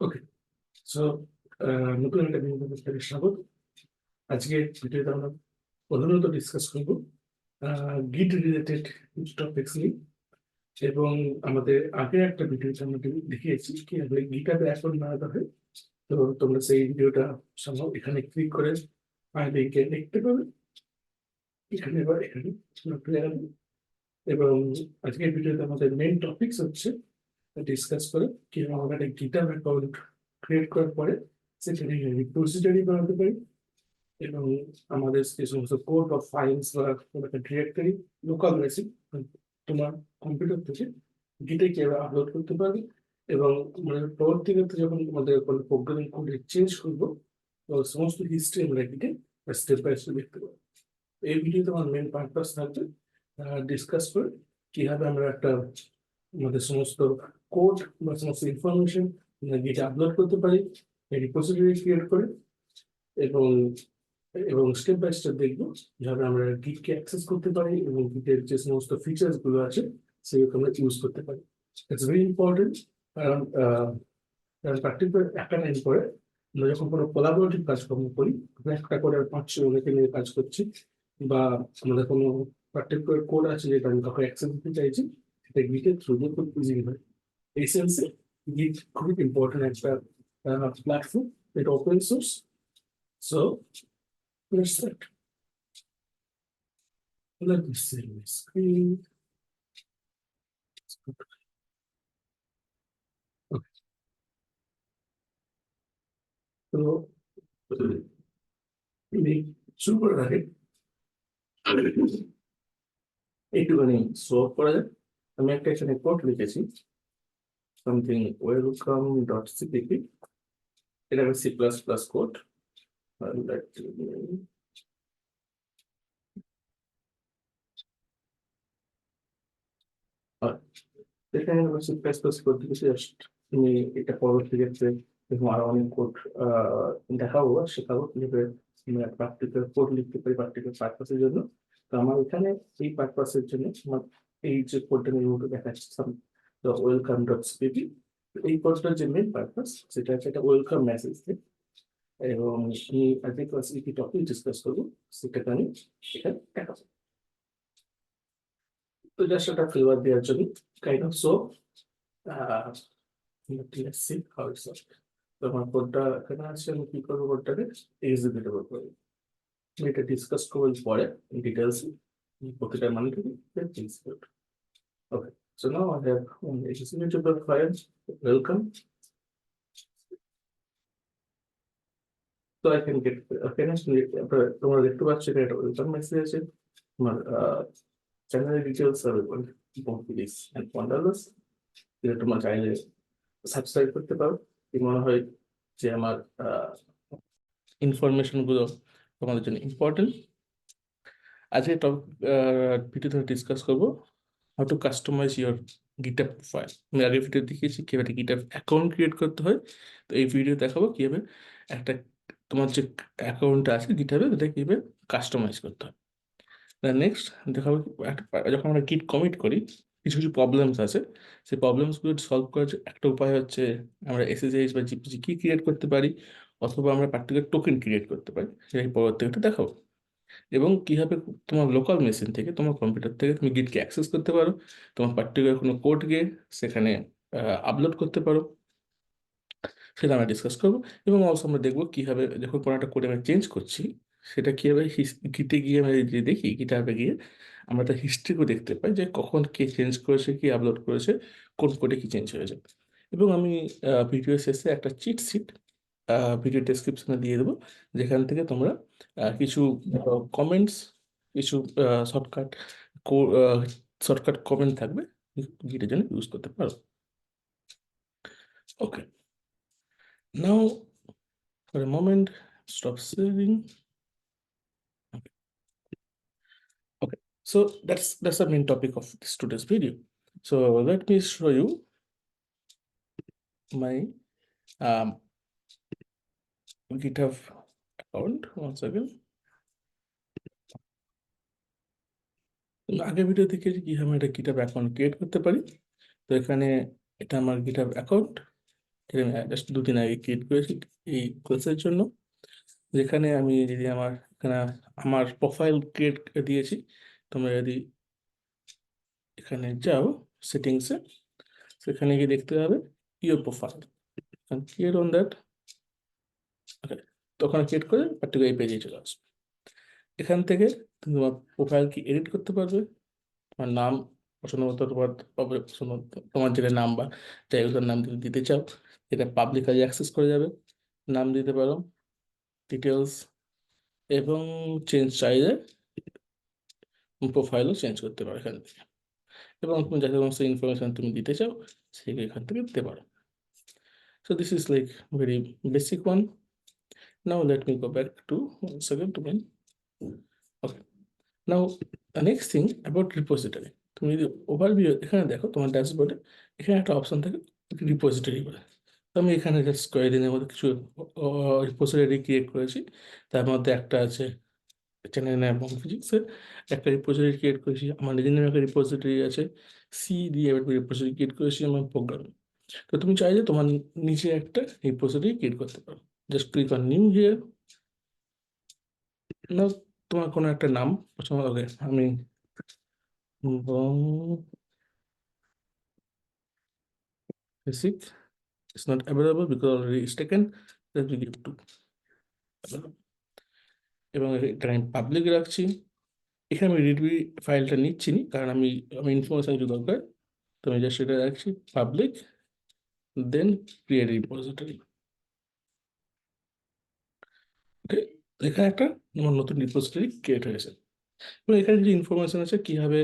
ওকে, so নতুন একটা ভিডিওতে স্বাগত। আজকে ভিডিওতে আমরা প্রধানত ডিসকাস করব গিট রিলেটেড টপিকস নিয়ে। এবং আমাদের আগের একটা ভিডিওতে আমরা দেখিয়েছি কিভাবে গিটারে অ্যাকাউন্ট বানাতে হয়। তো তোমরা সেই ভিডিওটা সম্ভব এখানে ক্লিক করে লিঙ্কে দেখতে পাবে, এখানে বা এখানে পেয়ে যাবে। এবং আজকের ভিডিওতে আমাদের মেইন টপিকস হচ্ছে ডিসকাস করে কিভাবে আমরা একটা গিটার অ্যাকাউন্ট ক্রিয়েট করার পরে সেখানে রিপোজিটরি বানাতে পারি, এবং আমাদের যে সমস্ত কোড বা ফাইলস বা কোনো একটা ডিরেক্টরি লোকাল মেশিন তোমার কম্পিউটার থেকে গিটে কিভাবে আপলোড করতে পারবে। এবং মানে পরবর্তীতে যখন আমাদের কোনো প্রোগ্রামিং কোড চেঞ্জ করবো, তো সমস্ত হিস্ট্রি আমরা গিটে স্টেপ বাই স্টেপ দেখতে পাবো। এই ভিডিওতে আমার মেন পারপাস থাকবে ডিসকাস করে কিভাবে আমরা একটা আমাদের সমস্ত কোড বা সমস্ত ইনফরমেশন গিটে আপলোড করতে পারি রিপোজিটরি ক্রিয়েট করে। এবং এবং স্টেপ বাই স্টেপ দেখবো কিভাবে আমরা গিটকে অ্যাক্সেস করতে পারি এবং গিটের যে সমস্ত ফিচার্স গুলো আছে সেগুলো আমরা ইউজ করতে পারি। ইটস ভেরি ইম্পর্টেন্ট, কারণ প্র্যাকটিক্যাল একটা টাইম পরে আমরা যখন কোনো কোলাবোরেটিভ কাজকর্ম করি, একটা করে 5 অনেকে নিয়ে কাজ করছি, বা আমাদের কোনো পার্টিকুলার কোড আছে যেটা আমি কাউকে অ্যাক্সেস দিতে চাইছি, সেটা গিটের থ্রু দিয়ে খুব ইজিলি হয়। এই সেন্সে গিট খুবই ইম্পর্টেন্ট একটা প্ল্যাটফর্ম, এটা open source. So let's start. Let me see my screen. Okay. তো আমি শুরু করার আগে একটুখানি স্লো করা যায়। আমি একটা এখানে কোড লিখেছি, সামথিং ওয়েলকাম ডট সিপিপি। এটা আমি সি প্লাস প্লাস কোড। এখানে আমরা সি প্লাস প্লাস কোড লিখেছি। জাস্ট তুমি এটা পরবর্তী ক্ষেত্রে এরকম আরো অনেক কোড দেখাবো বা শেখাবো কিভাবে আমরা প্র্যাকটিক্যাল কোড লিখতে পারি প্র্যাকটিক্যাল পারপাসের জন্য। তো আমার এখানে এই পারপাসের জন্য আমার এই যে কোডটা আমি দেখাচ্ছি, ওয়েলকাম ডট সিপিপি। এই কোডটার যে মেন পারপাস সেটা হচ্ছে একটা ওয়েলকাম মেসেজ দেয়। এবং আমি আজকে ক্লাসে কি টপিক ডিসকাস করবো সেটাকে আমি এখানে দেখাবো। তো জাস্ট একটা ফ্লেভার দেওয়ার জন্য kind of so let's see how it's work. তো আমার কোডটা এখানে আছে, আমি কি করবো কোডটাকে এক্সিকিউটেবল করবো। এটা ডিসকাস করবো পরে ডিটেলস, প্রতিটা মানে কি execute. Okay, so now I have executable file welcome, so I can get finish. তোমরা দেখতে পাচ্ছ এটা একটা ওয়েলকাম মেসেজ আছে। তোমার চ্যানেলের ডিটেলস আর দিস এন্ড $1 যেটা তোমরা চাইলে সাবস্ক্রাইব করতে পারো। কি মনে হয় যে আমার ইনফরমেশন গুলো তোমাদের জন্য ইম্পর্টেন্ট। আজকে ভিডিওতে ডিসকাস করবো how to customize your GitHub profile. আমি আগের ভিডিও দেখিয়েছি কিভাবে গিটহাব অ্যাকাউন্ট ক্রিয়েট করতে হয়। তো এই ভিডিও দেখাবো কিভাবে একটা তোমার যে অ্যাকাউন্টটা আছে গিটহাবে সেটা কিভাবে কাস্টমাইজ করতে হয়। নেক্সট দেখাবো যখন আমরা গিট কমিট করি কিছু কিছু প্রবলেমস আছে, সেই প্রবলেমসগুলো সলভ করার একটা উপায় হচ্ছে আমরা এসএসএইচ বা জিপিজি কি ক্রিয়েট করতে পারি, অথবা আমরা পার্টিকুলার টোকেন ক্রিয়েট করতে পারি, সেই পরবর্তীতে দেখাবো। এবং কিভাবে তোমার লোকাল মেশিন থেকে তোমার কম্পিউটার থেকে তুমি গিটকে অ্যাক্সেস করতে পারো, তোমার পার্টিকুলার কোনো কোড গিয়ে সেখানে আপলোড করতে পারো, সেটা আমরা ডিসকাস করবো। এবং অলসো আমরা দেখবো কিভাবে যখন কোনো একটা কোড আমরা চেঞ্জ করছি সেটা কিভাবে গিটে গিয়ে আমরা যে দেখি গিটহাবে গিয়ে আমরা তার হিস্ট্রিকেও দেখতে পাই যে কখন কে চেঞ্জ করেছে, কি আপলোড করেছে, কোন কোডে কি চেঞ্জ হয়েছে। এবং আমি ভিডিও শেষে একটা চিট শিট ভিডিও ডেসক্রিপশনে দিয়ে দেবো, যেখান থেকে তোমরা কিছু কমেন্টস, কিছু শর্টকাট শর্টকাট কমেন্ট থাকবে যেটার জন্য ইউজ করতে পারো। ওকে, নাও for a moment stop saving. Okay, so that's the main topic of this today's video. So let me show you my GitHub account once again. আগের ভিডিও থেকে কিভাবে একটা GitHub অ্যাকাউন্ট ক্রিয়েট করতে পারি। তো এখানে এটা আমার GitHub অ্যাকাউন্ট, জাস্ট 2 দিন আগে ক্রিয়েট করেছি এই কোর্সের জন্য, যেখানে আমি যদি এখানে আমার প্রোফাইল ক্রিয়েট দিয়েছি। তোমরা যদি এখানে যাও সেটিংসে, সেখানে গিয়ে দেখতে পাবে your profile, clear on that. Okay, তখন ক্রিয়েট করে পার্টিকুলার এই পেজে চলে আসবে। এখান থেকে তুমি তোমার প্রোফাইল কি এডিট করতে পারবে, তোমার নাম পছন্দ মতো, তোমার যেটা নাম বা যাই হোক নাম যদি দিতে চাও, এটা পাবলিকালি অ্যাক্সেস করে যাবে, নাম দিতে পারো, ডিটেলস, এবং চেঞ্জ চাইলে প্রোফাইলও চেঞ্জ করতে পারো এখান থেকে, এবং তুমি যাতে সমস্ত ইনফরমেশন তুমি দিতে চাও সেগুলো এখান থেকে দিতে পারো। So this is like very basic one. Now let me go back to 1 second to main. Okay. Now the next thing about repository. তুমি যদি ওভারভিউ এখানে দেখো তোমার ড্যাশবোর্ডে, এখানে একটা অপশন থাকে রিপোজিটরি বলে। তো আমি এখানে জাস্ট কয়েকদিনের মধ্যে কিছু রিপোজিটরি ক্রিয়েট করেছি। তার মধ্যে একটা আছে চ্যানেল এবং ফিজিক্সের একটা রিপোজিটরি ক্রিয়েট করেছি, আমার নিজের নামে একটা রিপোজিটরি আছে, সি দিয়ে একটা রিপোজিটরি ক্রিয়েট করেছি আমার প্রোগ্রামে। তো তুমি চাইলে তোমার নিচে একটা রিপোজিটরি ক্রিয়েট করতে পারো, just click on new here. না, তোমার কোনো একটা নাম পছন্দ হবে, আমি basic is not available because already it's taken, then we give to এবং এটা আমি পাবলিক রাখছি। এখানে আমি রিডমি ফাইলটা নিচ্ছি নি, কারণ আমি ইনফরমেশন কিছু দরকার, তো আমি জাস্ট এটা রাখছি পাবলিক, দেন ক্রিয়েট রিপোজিটরি। ওকে, এখানে একটা আমার নতুন রিপোজিটরি ক্রিয়েট হয়েছে, এবং এখানে যে ইনফরমেশন আছে কিভাবে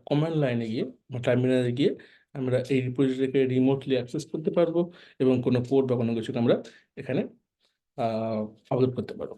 কমান্ড লাইনে গিয়ে বা টার্মিনালে গিয়ে আমরা এই রিপোজিটরিকে রিমোটলি অ্যাক্সেস করতে পারবো, এবং কোনো কোড বা কোনো কিছু আমরা এখানে আপলোড করতে পারবো।